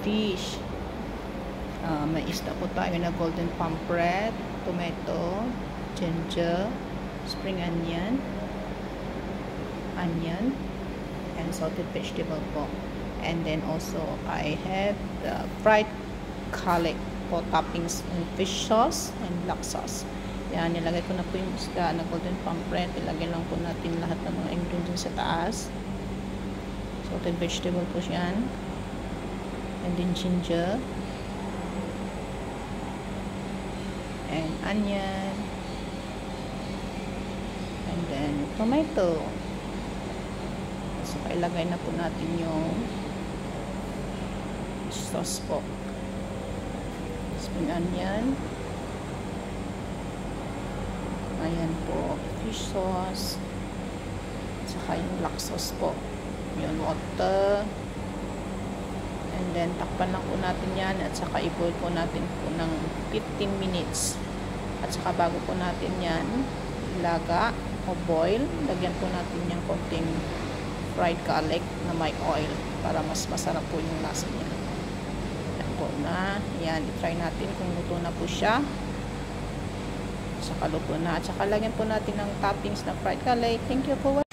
fish. May isda po tayo na golden pomfret, tomato, ginger, spring onion, and salted vegetable po. And then also I have the fried garlic po, toppings and fish sauce and black sauce. Yan, nilagay ko na po yung isda na golden pomfret. Ilagay lang po natin lahat ng mga ingredients sa taas. Salted vegetable po yan. And then ginger. And onion. And then tomato. So, ilagay na po natin yung sauce po. Spring onion. Ayan po, fish sauce. Saka yung black sauce po. Yung water. And then, takpan lang po natin yan. At saka i-boil po natin po ng 15 minutes. At saka bago po natin yan, ilaga o boil, lagyan po natin yung konting fried garlic na may oil para mas masarap po yung lasa niya. Yan po na. Yan, i-try natin kung luto na po siya. Saka luto na. At saka lagyan po natin ng toppings na fried garlic. Thank you for watching.